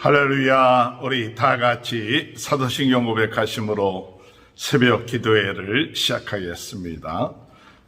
할렐루야. 우리 다 같이 사도신경 고백하심으로 새벽 기도회를 시작하겠습니다.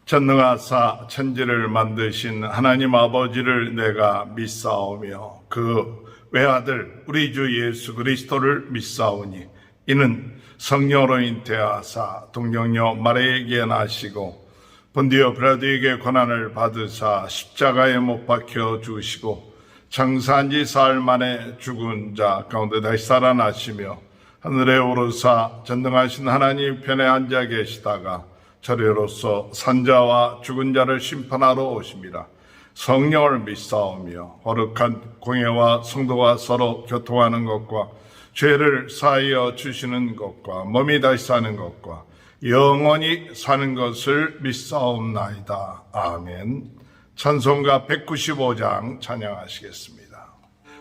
전능하사 천지를 만드신 하나님 아버지를 내가 믿사오며 그 외아들 우리 주 예수 그리스도를 믿사오니 이는 성령으로 잉태하사 동정녀 마리아에게 나시고 본디오 빌라도에게 고난을 받으사 십자가에 못 박혀 죽으시고 장사한 지 사흘 만에 죽은 자 가운데 다시 살아나시며 하늘에 오르사 전능하신 하나님 편에 앉아 계시다가 저리로서 산자와 죽은 자를 심판하러 오심이라. 성령을 믿사오며 거룩한 공예와 성도가 서로 교통하는 것과 죄를 사하여 주시는 것과 몸이 다시 사는 것과 영원히 사는 것을 믿사옵나이다. 아멘. 찬송가 195장 찬양하시겠습니다.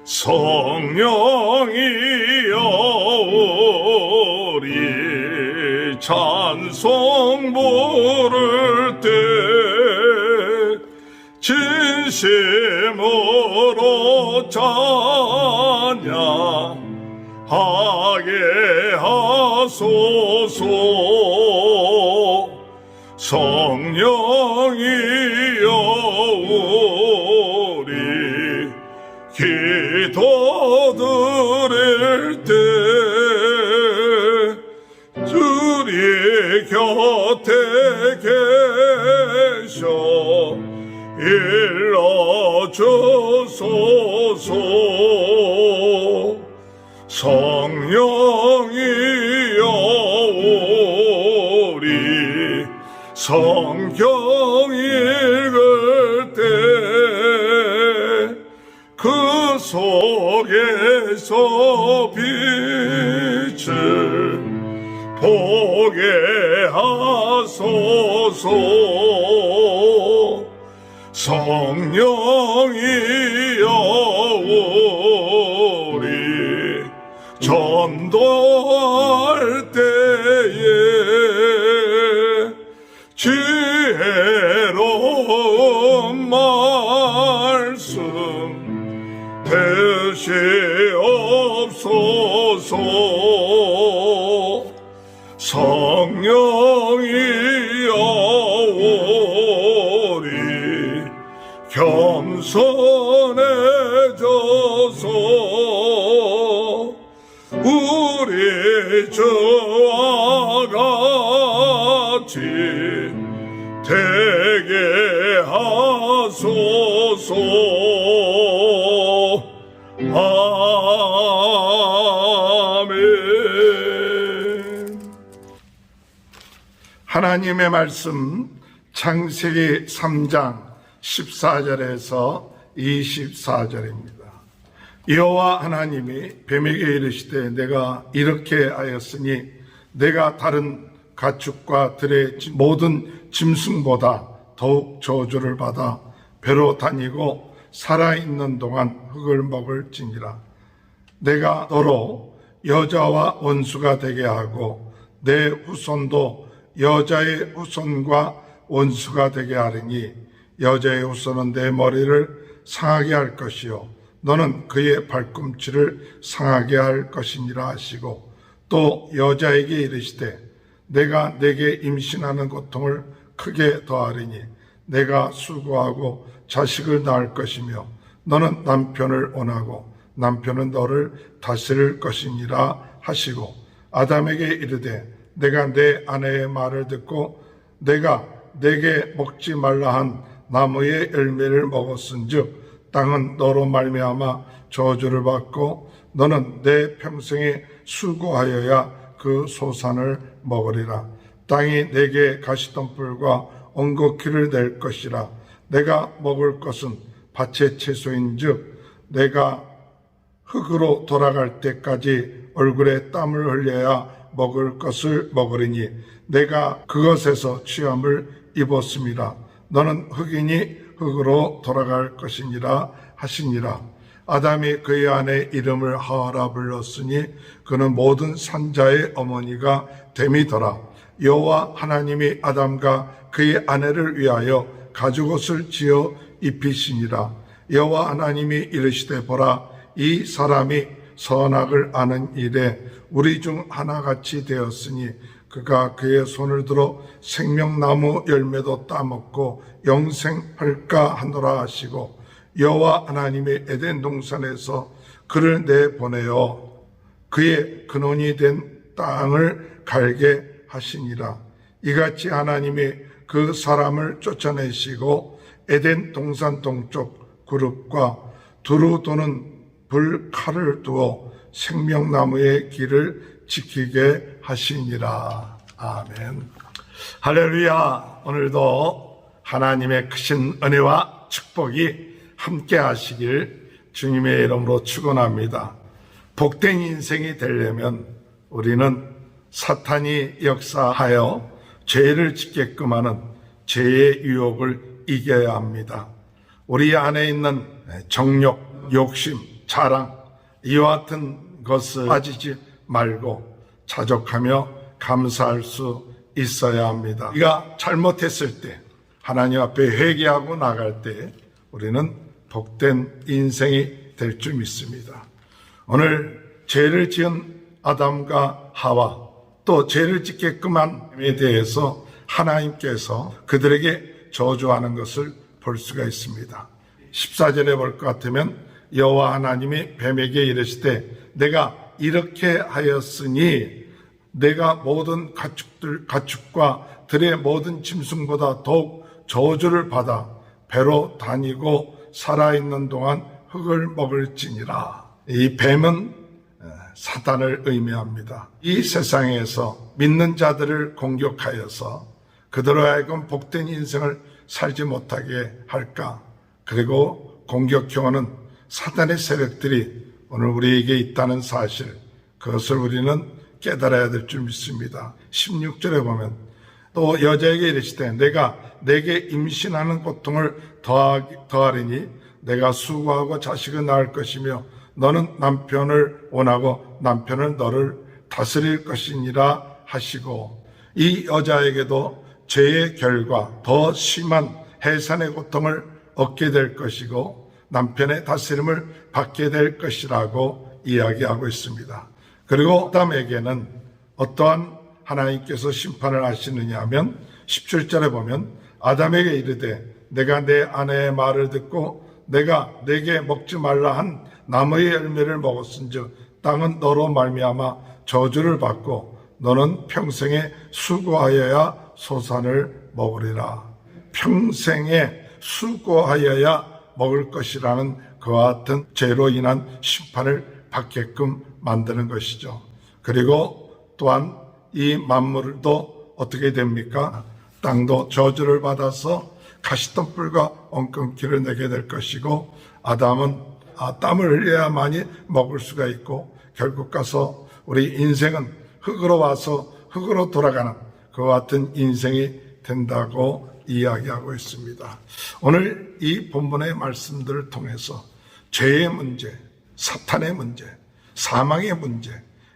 성령이여 우리 찬송 부를 때 진심으로 찬양하게 하소서. 성령이여 우리 기도 드릴 때 주님 곁에 계셔 일러주소서. 성령이여 우리 성경 읽을 때 그 속에서 빛을 보게 하소서. 성령이여 우리 전도할 때에 지혜로운 말씀 되시옵소서. 성령이여 우리 겸손해져서 우리 주와 같이 되게 하소서. 아멘. 하나님의 말씀 창세기 3장 14절에서 24절입니다. 여호와 하나님이 뱀에게 이르시되 내가 이렇게 하였으니 내가 다른 가축과 들의 모든 짐승보다 더욱 저주를 받아 배로 다니고 살아있는 동안 흙을 먹을지니라. 내가 너로 여자와 원수가 되게 하고 내 후손도 여자의 후손과 원수가 되게 하리니 여자의 후손은 내 머리를 상하게 할 것이요 너는 그의 발꿈치를 상하게 할 것이니라 하시고 또 여자에게 이르시되 내가 내게 임신하는 고통을 크게 더하리니 내가 수고하고 자식을 낳을 것이며 너는 남편을 원하고 남편은 너를 다스릴 것이니라 하시고 아담에게 이르되 내가 내 아내의 말을 듣고 내가 내게 먹지 말라 한 나무의 열매를 먹었은즉 땅은 너로 말미암아 저주를 받고 너는 내 평생에 수고하여야 그 소산을 먹으리라. 땅이 내게 가시덤불과 엉겅퀴를 낼 것이라. 내가 먹을 것은 밭의 채소인즉 내가 흙으로 돌아갈 때까지 얼굴에 땀을 흘려야 먹을 것을 먹으리니 내가 그것에서 취함을 입었음이라. 너는 흙이니 흙으로 돌아갈 것이니라 하시니라. 아담이 그의 아내 이름을 하와라 불렀으니 그는 모든 산자의 어머니가 됨이더라. 여호와 하나님이 아담과 그의 아내를 위하여 가죽옷을 지어 입히시니라. 여호와 하나님이 이르시되 보라 이 사람이 선악을 아는 일에 우리 중 하나같이 되었으니 그가 그의 손을 들어 생명나무 열매도 따먹고 영생할까 하노라 하시고 여호와 하나님의 에덴 동산에서 그를 내보내어 그의 근원이 된 땅을 갈게 하시니라. 이같이 하나님이 그 사람을 쫓아내시고 에덴 동산 동쪽 그룹과 두루 도는 불칼을 두어 생명나무의 길을 지키게 하시니라. 아멘. 할렐루야. 오늘도 하나님의 크신 은혜와 축복이 함께 하시길 주님의 이름으로 축원합니다. 복된 인생이 되려면 우리는 사탄이 역사하여 죄를 짓게끔 하는 죄의 유혹을 이겨야 합니다. 우리 안에 있는 정욕, 욕심, 자랑, 이와 같은 것을 빠지지 말고 자족하며 감사할 수 있어야 합니다. 우리가 잘못했을 때 하나님 앞에 회개하고 나갈 때 우리는 복된 인생이 될 줄 믿습니다. 오늘 죄를 지은 아담과 하와 또 죄를 짓게끔 함에 대해서 하나님께서 그들에게 저주하는 것을 볼 수가 있습니다. 14절에 볼 것 같으면 여호와 하나님이 뱀에게 이르시되 내가 이렇게 하였으니 내가 모든 가축과 들의 모든 짐승보다 더욱 저주를 받아 배로 다니고 살아있는 동안 흙을 먹을지니라. 이 뱀은 사탄을 의미합니다. 이 세상에서 믿는 자들을 공격하여서 그들로 하여금 복된 인생을 살지 못하게 할까? 그리고 공격형은 사탄의 세력들이 오늘 우리에게 있다는 사실, 그것을 우리는 깨달아야 될 줄 믿습니다. 16절에 보면 또 여자에게 이르시되 내가 내게 임신하는 고통을 더하리니 내가 수고하고 자식을 낳을 것이며 너는 남편을 원하고 남편은 너를 다스릴 것이니라 하시고, 이 여자에게도 죄의 결과 더 심한 해산의 고통을 얻게 될 것이고 남편의 다스림을 받게 될 것이라고 이야기하고 있습니다. 그리고 아담에게는 어떠한 하나님께서 심판을 하시느냐 하면 17절에 보면 아담에게 이르되 내가 내 아내의 말을 듣고 내가 내게 먹지 말라 한 나무의 열매를 먹었은즉 땅은 너로 말미암아 저주를 받고 너는 평생에 수고하여야 소산을 먹으리라. 평생에 수고하여야 먹을 것이라는 그와 같은 죄로 인한 심판을 받게끔 만드는 것이죠. 그리고 또한 이 만물도 어떻게 됩니까? 땅도 저주를 받아서 가시덤불과 엉겅퀴를 내게 될 것이고 아담은 땀을 흘려야만이 먹을 수가 있고 결국 가서 우리 인생은 흙으로 와서 흙으로 돌아가는 그와 같은 인생이 된다고 이야기하고 있습니다. 오늘 이 본문의 말씀들을 통해서 죄의 문제, 사탄의 문제, 사망의 문제,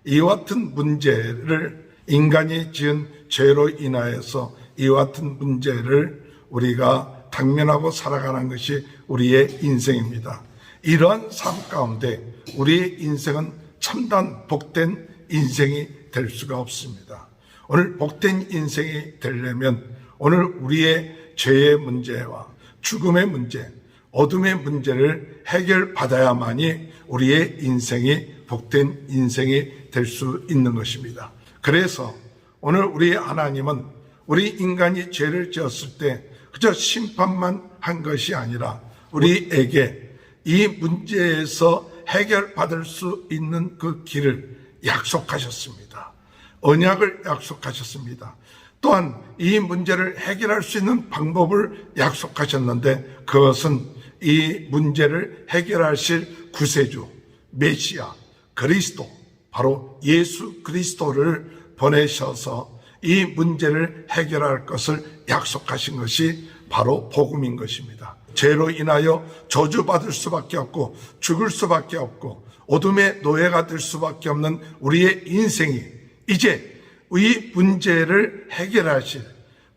이와 같은 문제를 인간이 지은 죄로 인하여서 이와 같은 문제를 우리가 당면하고 살아가는 것이 우리의 인생입니다. 이러한 삶 가운데 우리의 인생은 참단 복된 인생이 될 수가 없습니다. 오늘 복된 인생이 되려면 오늘 우리의 죄의 문제와 죽음의 문제, 어둠의 문제를 해결받아야만이 우리의 인생이 복된 인생이 될 수 있는 것입니다. 그래서 오늘 우리 하나님은 우리 인간이 죄를 지었을 때 그저 심판만 한 것이 아니라 우리에게 이 문제에서 해결받을 수 있는 그 길을 약속하셨습니다. 언약을 약속하셨습니다. 또한 이 문제를 해결할 수 있는 방법을 약속하셨는데 그것은 이 문제를 해결하실 구세주, 메시아, 그리스도, 바로 예수 그리스도를 보내셔서 이 문제를 해결할 것을 약속하신 것이 바로 복음인 것입니다. 죄로 인하여 저주받을 수밖에 없고 죽을 수밖에 없고 어둠의 노예가 될 수밖에 없는 우리의 인생이 이제 이 문제를 해결하실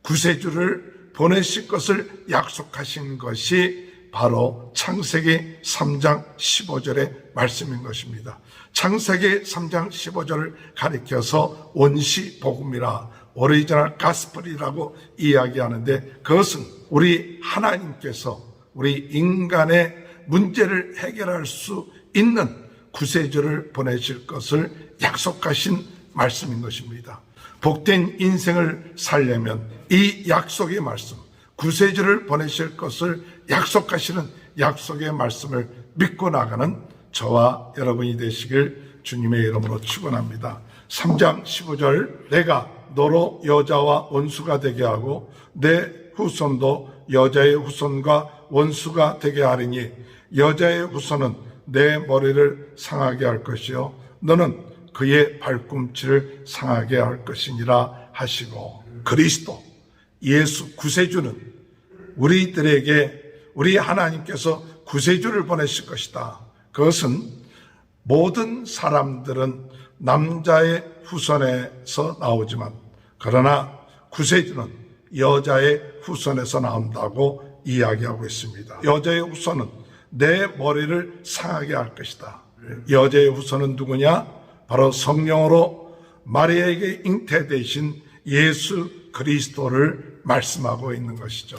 구세주를 보내실 것을 약속하신 것이 바로 창세기 3장 15절의 말씀인 것입니다. 창세기 3장 15절을 가리켜서 원시복음이라 오리지널 가스펠이라고 이야기하는데, 그것은 우리 하나님께서 우리 인간의 문제를 해결할 수 있는 구세주를 보내실 것을 약속하신 말씀인 것입니다. 복된 인생을 살려면 이 약속의 말씀, 구세주를 보내실 것을 약속하시는 약속의 말씀을 믿고 나가는 저와 여러분이 되시길 주님의 이름으로 축원합니다. 3장 15절, 내가 너로 여자와 원수가 되게 하고 내 후손도 여자의 후손과 원수가 되게 하리니 여자의 후손은 내 머리를 상하게 할 것이요 너는 그의 발꿈치를 상하게 할 것이니라 하시고, 그리스도 예수 구세주는 우리들에게 우리 하나님께서 구세주를 보내실 것이다. 그것은 모든 사람들은 남자의 후손에서 나오지만 그러나 구세주는 여자의 후손에서 나온다고 이야기하고 있습니다. 여자의 후손은 내 머리를 상하게 할 것이다. 여자의 후손은 누구냐? 바로 성령으로 마리아에게 잉태되신 예수 그리스도를 말씀하고 있는 것이죠.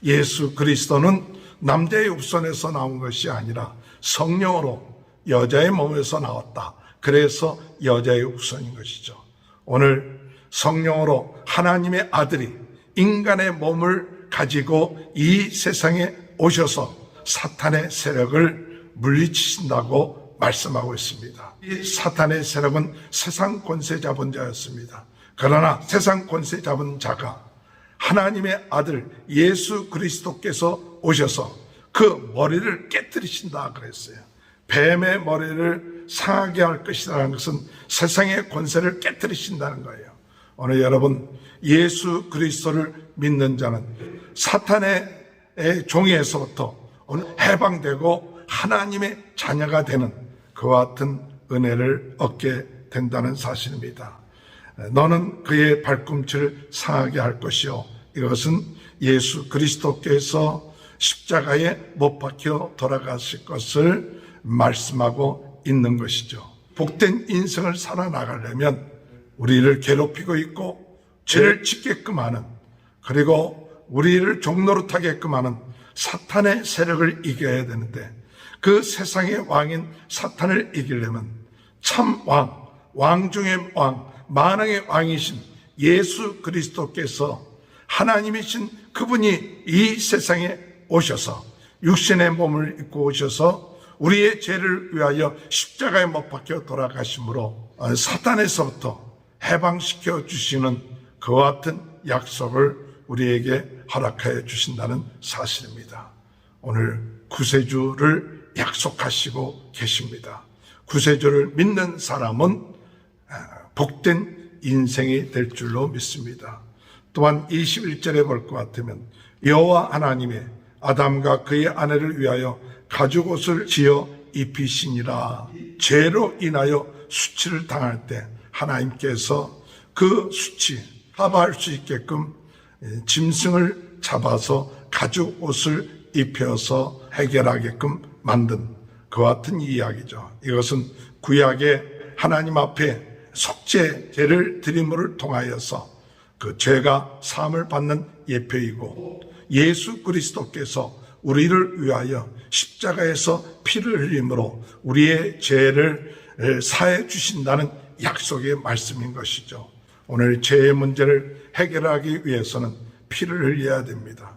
예수 그리스도는 남자의 후손에서 나온 것이 아니라 성령으로 여자의 몸에서 나왔다. 그래서 여자의 후손인 것이죠. 오늘 성령으로 하나님의 아들이 인간의 몸을 가지고 이 세상에 오셔서 사탄의 세력을 물리치신다고 말씀하고 있습니다. 이 사탄의 세력은 세상 권세 잡은 자였습니다. 그러나 세상 권세 잡은 자가 하나님의 아들 예수 그리스도께서 오셔서 그 머리를 깨뜨리신다 그랬어요. 뱀의 머리를 상하게 할 것이라는 것은 세상의 권세를 깨뜨리신다는 거예요. 오늘 여러분, 예수 그리스도를 믿는 자는 사탄의 종에서부터 오늘 해방되고 하나님의 자녀가 되는 그와 같은 은혜를 얻게 된다는 사실입니다. 너는 그의 발꿈치를 상하게 할 것이요, 이것은 예수 그리스도께서 십자가에 못 박혀 돌아가실 것을 말씀하고 있는 것이죠. 복된 인생을 살아나가려면 우리를 괴롭히고 있고 죄를 짓게끔 하는, 그리고 우리를 종노릇하게끔 하는 사탄의 세력을 이겨야 되는데, 그 세상의 왕인 사탄을 이기려면 참 왕 중의 왕, 만왕의 왕이신 예수 그리스도께서 하나님이신 그분이 이 세상에 오셔서 육신의 몸을 입고 오셔서 우리의 죄를 위하여 십자가에 못 박혀 돌아가심으로 사탄에서부터 해방시켜 주시는 그와 같은 약속을 우리에게 허락하여 주신다는 사실입니다. 오늘 구세주를 약속하시고 계십니다. 구세주를 믿는 사람은 복된 인생이 될 줄로 믿습니다. 또한 21절에 볼 것 같으면 여호와 하나님이 아담과 그의 아내를 위하여 가죽옷을 지어 입히시니라. 죄로 인하여 수치를 당할 때 하나님께서 그 수치 커버할 수 있게끔 짐승을 잡아서 가죽옷을 입혀서 해결하게끔 만든 그와 같은 이야기죠. 이것은 구약의 하나님 앞에 속죄제를 드림을 통하여서 그 죄가 사함을 받는 예표이고, 예수 그리스도께서 우리를 위하여 십자가에서 피를 흘림으로 우리의 죄를 사해 주신다는 약속의 말씀인 것이죠. 오늘 죄의 문제를 해결하기 위해서는 피를 흘려야 됩니다.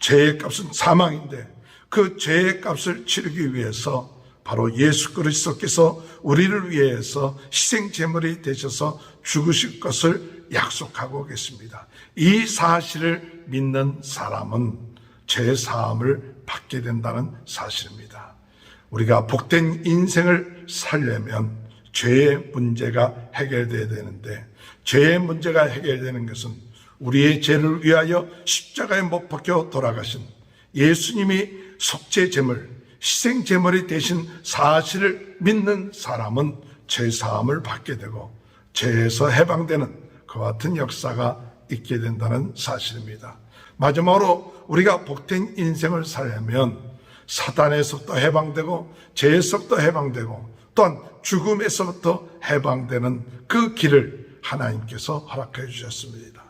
죄의 값은 사망인데 그 죄의 값을 치르기 위해서 바로 예수 그리스도께서 우리를 위해서 희생제물이 되셔서 죽으실 것을 약속하고 계십니다. 이 사실을 믿는 사람은 죄 사함을 받게 된다는 사실입니다. 우리가 복된 인생을 살려면 죄의 문제가 해결돼야 되는데, 죄의 문제가 해결되는 것은 우리의 죄를 위하여 십자가에 못 박혀 돌아가신 예수님이 속죄제물, 희생제물이 되신 사실을 믿는 사람은 죄사함을 받게 되고 죄에서 해방되는 그와 같은 역사가 있게 된다는 사실입니다. 마지막으로 우리가 복된 인생을 살려면 사단에서부터 해방되고 죄에서부터 해방되고 또한 죽음에서부터 해방되는 그 길을 하나님께서 허락해 주셨습니다.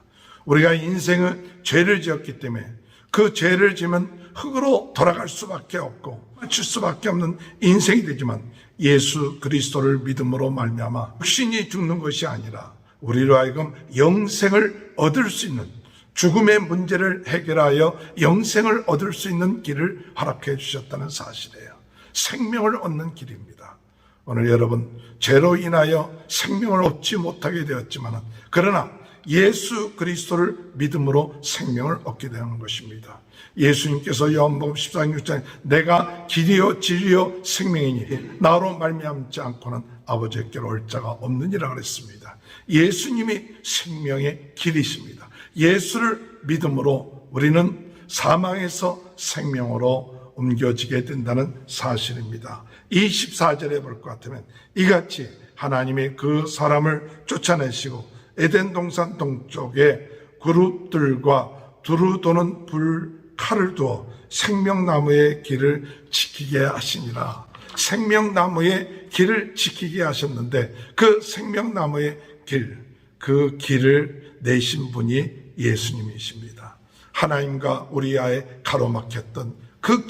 우리가 인생은 죄를 지었기 때문에 그 죄를 지면 흙으로 돌아갈 수밖에 없고 맞출 수밖에 없는 인생이 되지만 예수 그리스도를 믿음으로 말미암아 육신이 죽는 것이 아니라 우리로 하여금 영생을 얻을 수 있는, 죽음의 문제를 해결하여 영생을 얻을 수 있는 길을 허락해 주셨다는 사실이에요. 생명을 얻는 길입니다. 오늘 여러분, 죄로 인하여 생명을 얻지 못하게 되었지만 그러나 예수 그리스도를 믿음으로 생명을 얻게 되는 것입니다. 예수님께서 요한복음 14장 6절에 내가 길이요 진리요 생명이니 나로 말미암지 않고는 아버지께로 올 자가 없느니라 그랬습니다. 예수님이 생명의 길이십니다. 예수를 믿음으로 우리는 사망에서 생명으로 옮겨지게 된다는 사실입니다. 24절에 볼 것 같으면 이같이 하나님이 그 사람을 쫓아내시고 에덴 동산 동쪽에 그룹들과 두루 도는 칼을 두어 생명나무의 길을 지키게 하시니라. 생명나무의 길을 지키게 하셨는데 그 생명나무의 길, 그 길을 내신 분이 예수님이십니다. 하나님과 우리와의 가로막혔던 그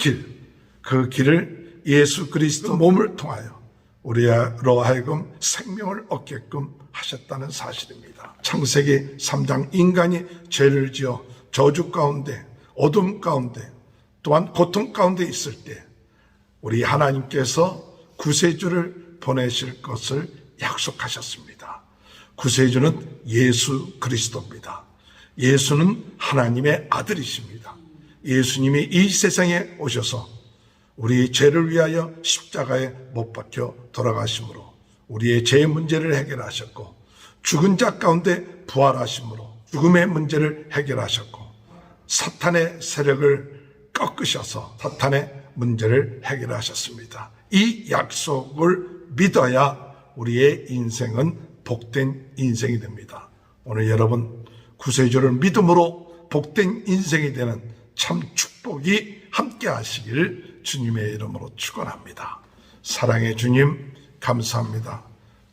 길을 예수 그리스도 몸을 통하여 우리로 하여금 생명을 얻게끔 하셨다는 사실입니다. 창세기 3장 인간이 죄를 지어 저주 가운데, 어둠 가운데, 또한 고통 가운데 있을 때 우리 하나님께서 구세주를 보내실 것을 약속하셨습니다. 구세주는 예수 그리스도입니다. 예수는 하나님의 아들이십니다. 예수님이 이 세상에 오셔서 우리 죄를 위하여 십자가에 못 박혀 돌아가심으로 우리의 죄 문제를 해결하셨고 죽은 자 가운데 부활하심으로 죽음의 문제를 해결하셨고 사탄의 세력을 꺾으셔서 사탄의 문제를 해결하셨습니다. 이 약속을 믿어야 우리의 인생은 복된 인생이 됩니다. 오늘 여러분 구세주를 믿음으로 복된 인생이 되는 참 축복이 함께 하시길 주님의 이름으로 축원합니다. 사랑의 주님 감사합니다.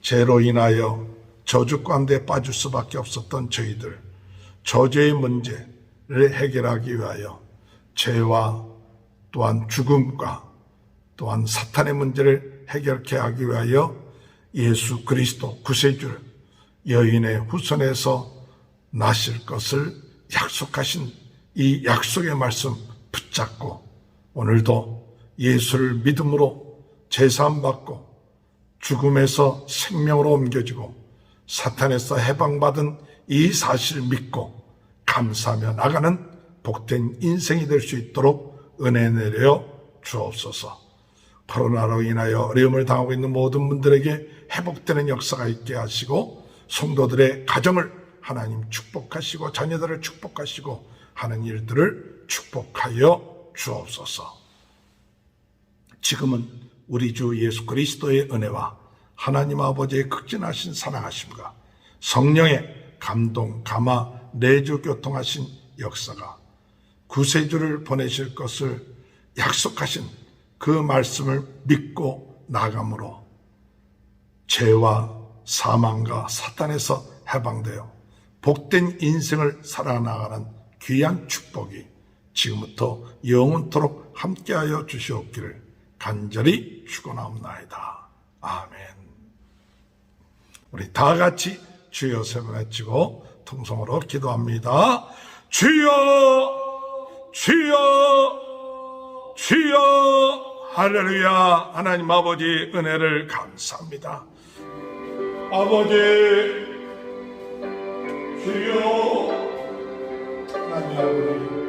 죄로 인하여 저주 가운데 빠질 수밖에 없었던 저희들, 저죄의 문제를 해결하기 위하여 죄와 또한 죽음과 또한 사탄의 문제를 해결케 하기 위하여 예수 그리스도 구세주를 여인의 후손에서 나실 것을 약속하신 이 약속의 말씀 붙잡고 오늘도 예수를 믿음으로 제사함 받고 죽음에서 생명으로 옮겨지고 사탄에서 해방받은 이 사실을 믿고 감사하며 나가는 복된 인생이 될 수 있도록 은혜 내려 주옵소서. 코로나로 인하여 어려움을 당하고 있는 모든 분들에게 회복되는 역사가 있게 하시고 성도들의 가정을 하나님 축복하시고 자녀들을 축복하시고 하는 일들을 축복하여 주옵소서. 지금은 우리 주 예수 그리스도의 은혜와 하나님 아버지의 극진하신 사랑하심과 성령의 감동, 감화, 내주 교통하신 역사가 구세주를 보내실 것을 약속하신 그 말씀을 믿고 나감으로 죄와 사망과 사탄에서 해방되어 복된 인생을 살아나가는 귀한 축복이 지금부터 영원토록 함께하여 주시옵기를 간절히 축원하옵나이다. 아멘. 우리 다 같이 주여 세 번 외치고 통성으로 기도합니다. 주여 주여 주여. 할렐루야. 하나님 아버지 은혜를 감사합니다. 아버지 주여. 하나님 아버지